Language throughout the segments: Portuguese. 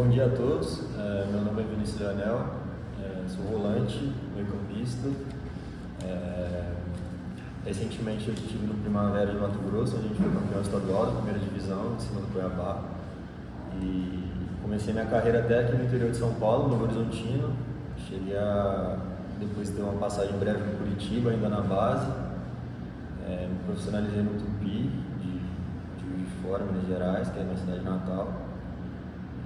Bom dia a todos, meu nome é Vinícius Leonel, sou volante, meio-campista. Recentemente eu estive no Primavera de Mato Grosso, onde a gente foi campeão estadual da primeira divisão, em cima do Cuiabá. E comecei minha carreira até aqui no interior de São Paulo, no Horizontino. Cheguei a depois ter uma passagem breve em Curitiba, ainda na base. Me profissionalizei no Tupi, de Juiz de Fora, Minas Gerais, que é a minha cidade natal.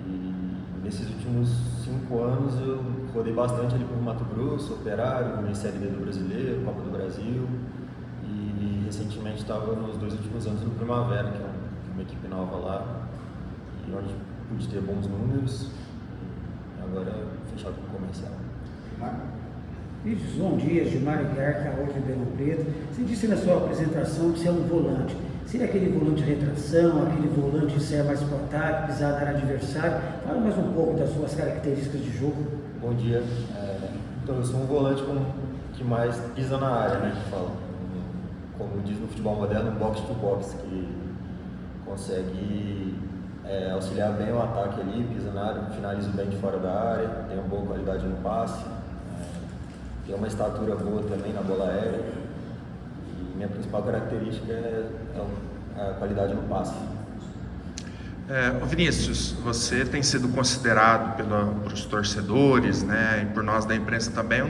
E nesses últimos 5 anos eu rodei bastante ali por Mato Grosso, Operário, ganhei Série D do Brasileiro, Copa do Brasil. E recentemente estava nos 2 últimos anos no Primavera, que é uma equipe nova lá, e onde pude ter bons números. E agora fechado com o comercial. Bom dia, Gilmar Guiar, Caô de Ribeirão Preto. Você disse na sua apresentação que você é um volante. Seria aquele volante de retração, aquele volante que serve mais para o ataque, pisar na área adversária? Fala mais um pouco das suas características de jogo. Bom dia. Então, eu sou um volante que mais pisa na área, né, que fala. Como diz no futebol moderno, um box to box, que consegue auxiliar bem o ataque ali, pisa na área, finaliza bem de fora da área, tem uma boa qualidade no passe. Tem uma estatura boa também na bola aérea. E minha principal característica é a qualidade no passe. Vinícius, você tem sido considerado pelos torcedores, né, e por nós da imprensa também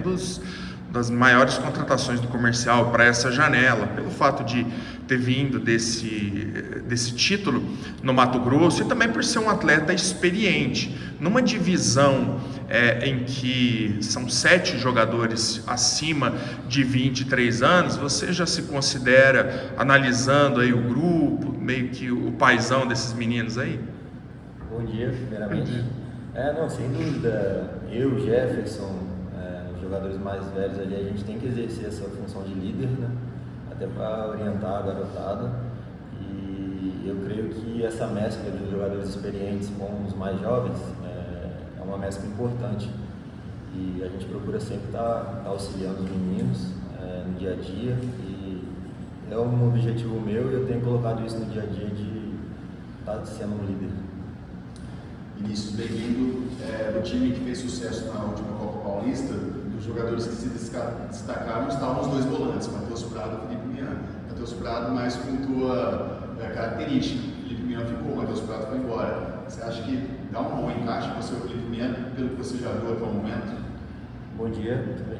das maiores contratações do comercial para essa janela, pelo fato de ter vindo desse título no Mato Grosso e também por ser um atleta experiente. Numa divisão em que são 7 jogadores acima de 23 anos, você já se considera, analisando aí o grupo, meio que o paizão desses meninos aí? Bom dia, primeiramente. Não, sem dúvida, eu, Jefferson, os jogadores mais velhos ali, a gente tem que exercer essa função de líder, né? Até para orientar a garotada. E eu creio que essa mescla de jogadores experientes com os mais jovens é uma mescla importante. E a gente procura sempre estar auxiliando os meninos no dia a dia. E é um objetivo meu e eu tenho colocado isso no dia a dia de estar sendo um líder. Vinícius, bem-vindo. Do time que fez sucesso na última Copa Paulista, dos jogadores que se destacaram estavam os 2 volantes, Matheus Prado e Felipe Mian. Matheus Prado mais com tua característica, Felipe Mian ficou, Matheus Prado foi embora. Você acha que dá um bom encaixe com o seu Felipe Mian, pelo que você já viu até o momento? Bom dia, muito bem.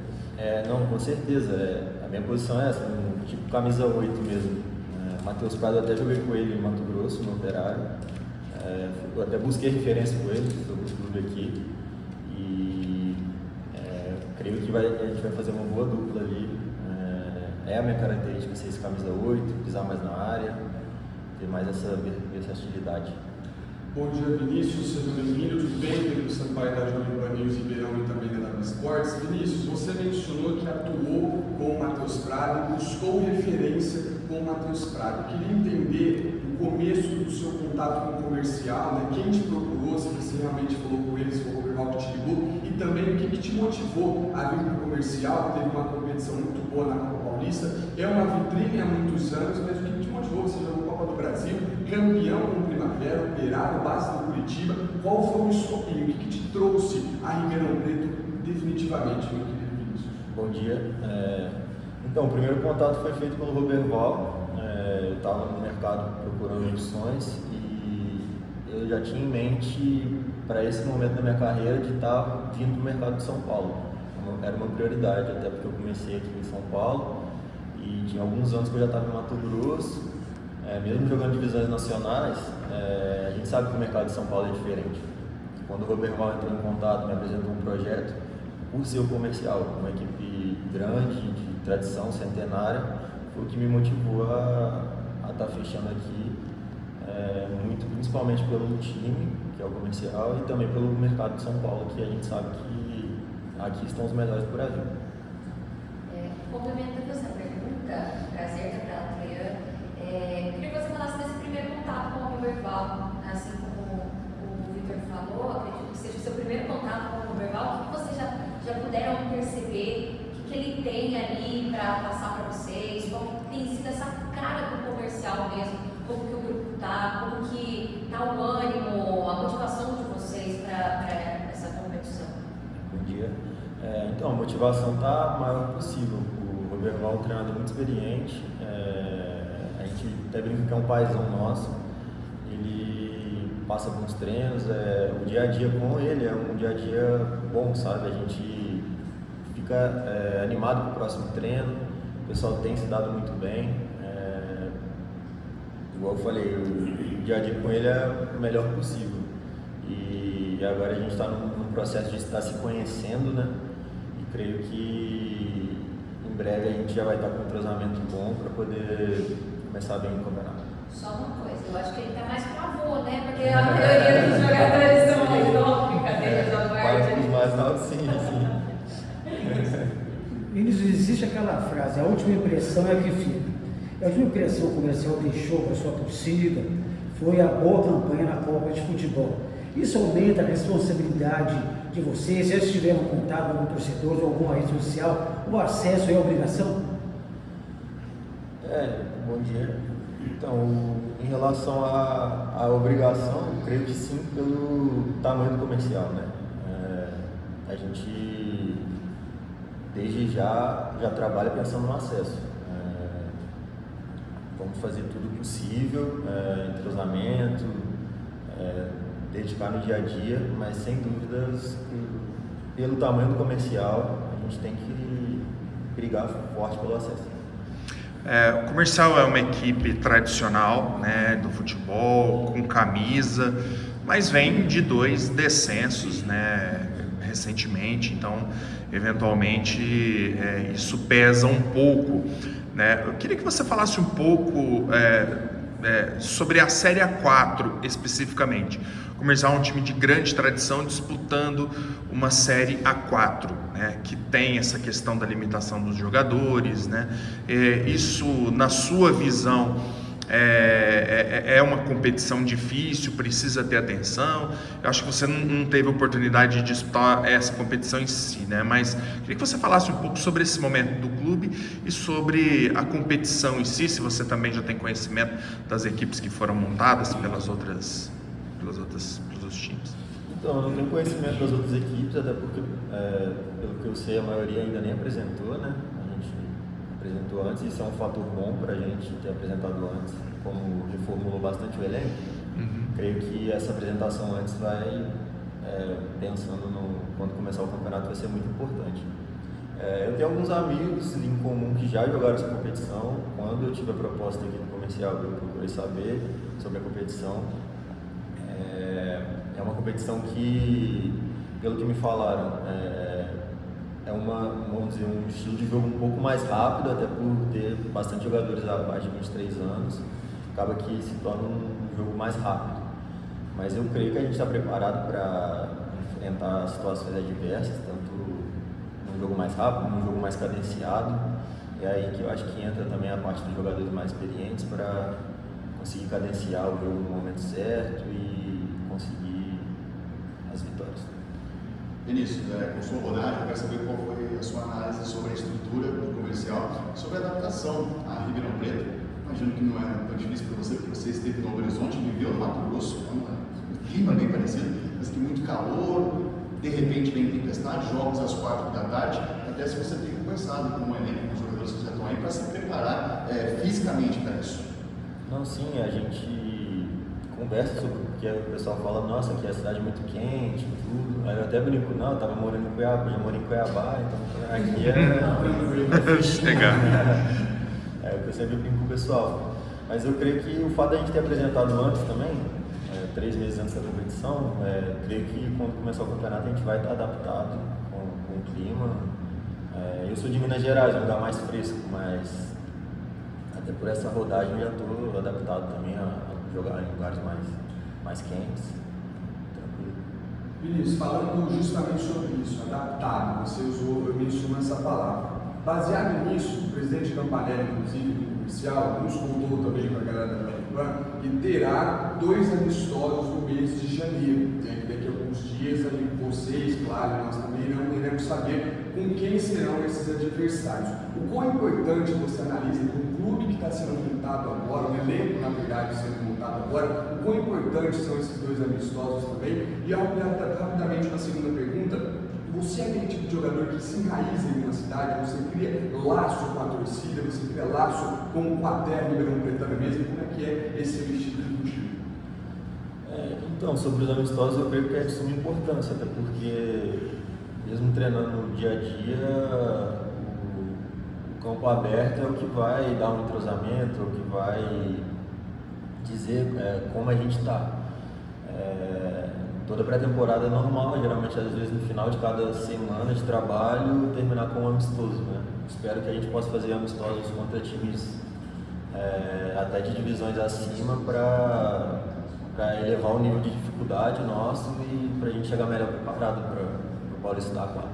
Não, com certeza, a minha posição é essa, tipo camisa 8 mesmo. Matheus Prado, eu até joguei com ele em Mato Grosso, no Operário. Eu até busquei referência com ele sobre o clube aqui e creio que a gente vai fazer uma boa dupla ali. É a minha característica ser esse camisa 8, pisar mais na área, ter mais essa versatilidade. Bom dia, Vinícius, seja bem-vindo, tudo bem? Pedro Sampaio da Jovem Pan News Ribeirão e também da W Sports. Vinícius, você mencionou que atuou com o Matheus Prado e buscou referência com o Matheus Prado. Eu queria entender o começo do seu contato com o comercial, né? Quem te procurou, se você realmente falou com eles, se foi o Roberval que te ligou, e também o que te motivou a vir para o comercial. Teve uma competição muito boa na Copa Paulista, é uma vitrine há muitos anos, mas o que te motivou? Você jogou Copa do Brasil, campeão no Primavera, Operário, base do Curitiba. Qual foi o estopim? O que te trouxe a Ribeirão Preto definitivamente, meu querido Vinícius? Bom dia. Então, o primeiro contato foi feito pelo Roberval. Eu estava no mercado procurando opções e eu já tinha em mente, para esse momento da minha carreira, de estar vindo para o mercado de São Paulo. Era uma prioridade, até porque eu comecei aqui em São Paulo e tinha alguns anos que eu já estava em Mato Grosso. Mesmo jogando divisões nacionais, a gente sabe que o mercado de São Paulo é diferente. Quando o Roberval entrou em contato, me apresentou um projeto, por ser o comercial, uma equipe grande, de tradição centenária, foi o que me motivou a estar fechando aqui, muito principalmente pelo time, que é o comercial, e também pelo mercado de São Paulo, que a gente sabe que aqui estão os melhores do Brasil. Complementando essa pergunta, prazer estar Adriano. Queria que você falasse desse primeiro contato com o Roberval, assim como o Vitor falou, acredito que seja o seu primeiro contato com o Roberval. O que vocês já puderam perceber? O que ele tem ali para passar para vocês? Qual tem sido essa cara do comercial mesmo? Como que o grupo está? Como que está o ânimo, a motivação de vocês para Então, a motivação está a maior possível. O Roberval é um treinador muito experiente, a gente até brinca que é um paizão nosso. Ele passa bons treinos, o dia a dia com ele é um dia a dia bom, sabe? A gente fica animado para o próximo treino, o pessoal tem se dado muito bem. Igual eu falei, o dia a dia com ele é o melhor possível. E agora a gente está num processo de estar se conhecendo, né? E creio que em breve a gente já vai estar com um entrosamento bom para poder começar bem o campeonato. Só uma coisa, eu acho que ele tá mais pro avô, né? Porque a maioria dos jogadores são mais novos, brincadeira da parte. Os mais novos, sim. Vinícius, existe aquela frase, a última impressão é que fica. A última impressão que o comercial deixou para a sua torcida foi a boa campanha na Copa de Futebol. Isso aumenta a responsabilidade de vocês, se eles tiveram contato com algum torcedor ou alguma rede social, o acesso é obrigação? Bom dia. Então, em relação à obrigação, eu creio que sim, pelo tamanho do comercial, né? A gente, desde já trabalha pensando no acesso. Vamos fazer tudo possível, entrosamento, dedicar no dia a dia, mas sem dúvidas, pelo tamanho do comercial, a gente tem que brigar forte pelo acesso. O Comercial é uma equipe tradicional, né, do futebol, com camisa, mas vem de 2 descensos, né, recentemente, então eventualmente isso pesa um pouco, né? Eu queria que você falasse um pouco sobre a Série A4 especificamente. O Comercial é um time de grande tradição disputando uma Série A4, né, que tem essa questão da limitação dos jogadores, né? Isso, na sua visão, é uma competição difícil, precisa ter atenção. Eu acho que você não teve oportunidade de disputar essa competição em si, né? Mas queria que você falasse um pouco sobre esse momento do clube e sobre a competição em si, se você também já tem conhecimento das equipes que foram montadas pelos outros times. Então, eu não tenho conhecimento das outras equipes, até porque, pelo que eu sei, a maioria ainda nem apresentou, né? A gente apresentou antes, isso é um fator bom para a gente ter apresentado antes, como reformulou bastante o elenco. Creio que essa apresentação antes vai, pensando quando começar o campeonato, vai ser muito importante. Eu tenho alguns amigos em comum que já jogaram essa competição. Quando eu tive a proposta aqui no comercial, eu procurei saber sobre a competição. É uma competição que, pelo que me falaram, vamos dizer, um estilo de jogo um pouco mais rápido, até por ter bastante jogadores abaixo de 23 anos, acaba que se torna um jogo mais rápido. Mas eu creio que a gente está preparado para enfrentar situações adversas, tanto num jogo mais rápido, num jogo mais cadenciado. É aí que eu acho que entra também a parte dos jogadores mais experientes para conseguir cadenciar o jogo no momento certo e conseguir as vitórias. Vinícius, com sua rodagem, eu quero saber qual foi a sua análise sobre a estrutura do comercial, sobre a adaptação a Ribeirão Preto. Imagino que não é tão difícil para você, porque você esteve no Horizonte, viveu no Mato Grosso, é um clima bem parecido, mas que muito calor, de repente vem tempestade, jogos às 4 da tarde, até se você tem conversado com o elenco, com os jogadores que já estão aí, para se preparar fisicamente para isso. Não, sim, a gente conversa sobre o que o pessoal fala, nossa, aqui a cidade é muito quente, tudo. Aí eu até brinco, não, eu tava morando em Cuiabá, já morei em Cuiabá, então aqui Legal. Eu sempre brinco com o pessoal. Mas eu creio que o fato de a gente ter apresentado antes também, 3 meses antes da competição, creio que quando começar o campeonato a gente vai estar adaptado com o clima. Eu sou de Minas Gerais, um lugar mais fresco, mas até por essa rodagem eu já estou adaptado também a jogar em lugares mais quentes. Tranquilo. Vinícius, falando justamente sobre isso, adaptado, você mencionou essa palavra. Baseado nisso, o presidente Campanella, inclusive do comercial, nos contou também com a galera da Jovem que terá 2 amistosos no mês de janeiro. Daqui a alguns dias, ali, vocês, claro, nós também não iremos saber com quem serão esses adversários. O quão importante você analisa que um clube que está sendo montado agora, um elenco, na verdade, sendo montado agora, o quão importante são esses 2 amistosos também? E rapidamente, uma segunda pergunta. Você Você é aquele tipo de jogador que se enraiza em uma cidade, você cria laço com a torcida, você cria laço com a terra Ribeirão Pretana mesmo. Como é que é esse vestido do time? Então, sobre os amistosos, eu creio que é de suma importância, até porque, mesmo treinando no dia a dia, o campo aberto é o que vai dar um entrosamento, é o que vai dizer como a gente está. Toda pré-temporada é normal, geralmente, às vezes, no final de cada semana de trabalho, terminar com um amistoso, né? Espero que a gente possa fazer amistosos contra times até de divisões acima para elevar o nível de dificuldade nosso e para a gente chegar melhor preparado para o Paulista 4.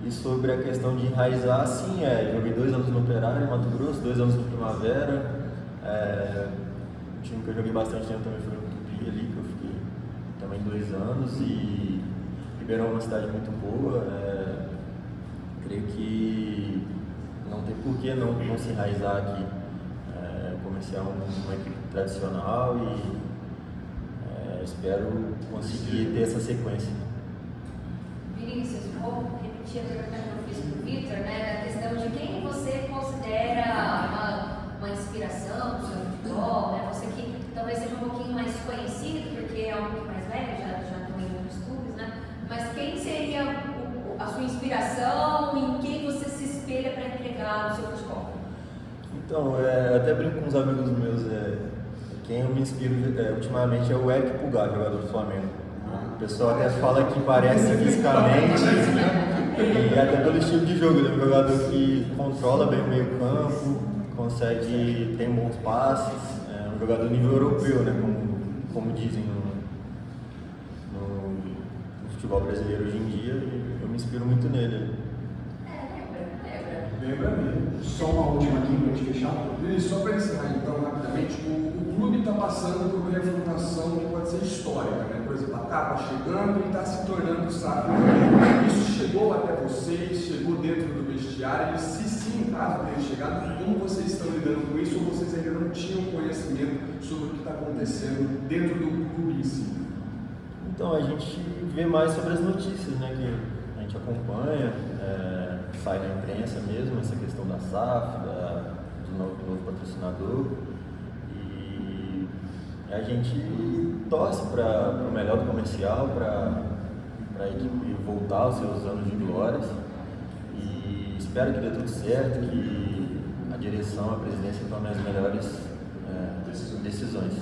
E sobre a questão de enraizar, sim, joguei 2 anos no Operário, em Mato Grosso, 2 anos no Primavera. O time que eu joguei bastante tempo também foi no Tupi ali, que eu fiquei também 2 anos, e Ribeirão é uma cidade muito boa. Creio que não tem por que não se enraizar aqui. O Comercial é uma equipe tradicional e espero conseguir ter essa sequência. Vinícius, vou repetir a pergunta que eu fiz para o Vitor, né, da questão de quem você considera uma inspiração do seu futebol, né, você que talvez seja um pouquinho mais conhecido, porque é um pouco mais velho, já estão em outros clubes, né, mas quem seria a sua inspiração, em quem você se espelha para entregar no seu futebol? Então, eu até brinco com uns amigos meus, quem eu me inspiro ultimamente é o Eric Pulgar, jogador do Flamengo. O pessoal até fala que parece fisicamente e até pelo estilo de jogo. Ele é um jogador que controla bem o meio campo, tem bons passes, é um jogador nível europeu, né, como dizem no futebol brasileiro hoje em dia, e eu me inspiro muito nele. Lembra mesmo. Só uma última aqui para a gente fechar. E só para encerrar então rapidamente, o clube está passando por uma reformulação que pode ser histórica, né? Por exemplo, a capa chegando e está se tornando SAF. Isso chegou até vocês, chegou dentro do vestiário, e se sim, caso tenha chegado, como vocês estão lidando com isso, ou vocês ainda não tinham conhecimento sobre o que está acontecendo dentro do clube em si? Então, a gente vê mais sobre as notícias, né, que a gente acompanha, sai na imprensa mesmo, essa questão da SAF, do novo patrocinador, e a gente torce para o melhor do Comercial, para a equipe voltar aos seus anos de glórias, e espero que dê tudo certo, que a direção, a presidência tomem as melhores decisões.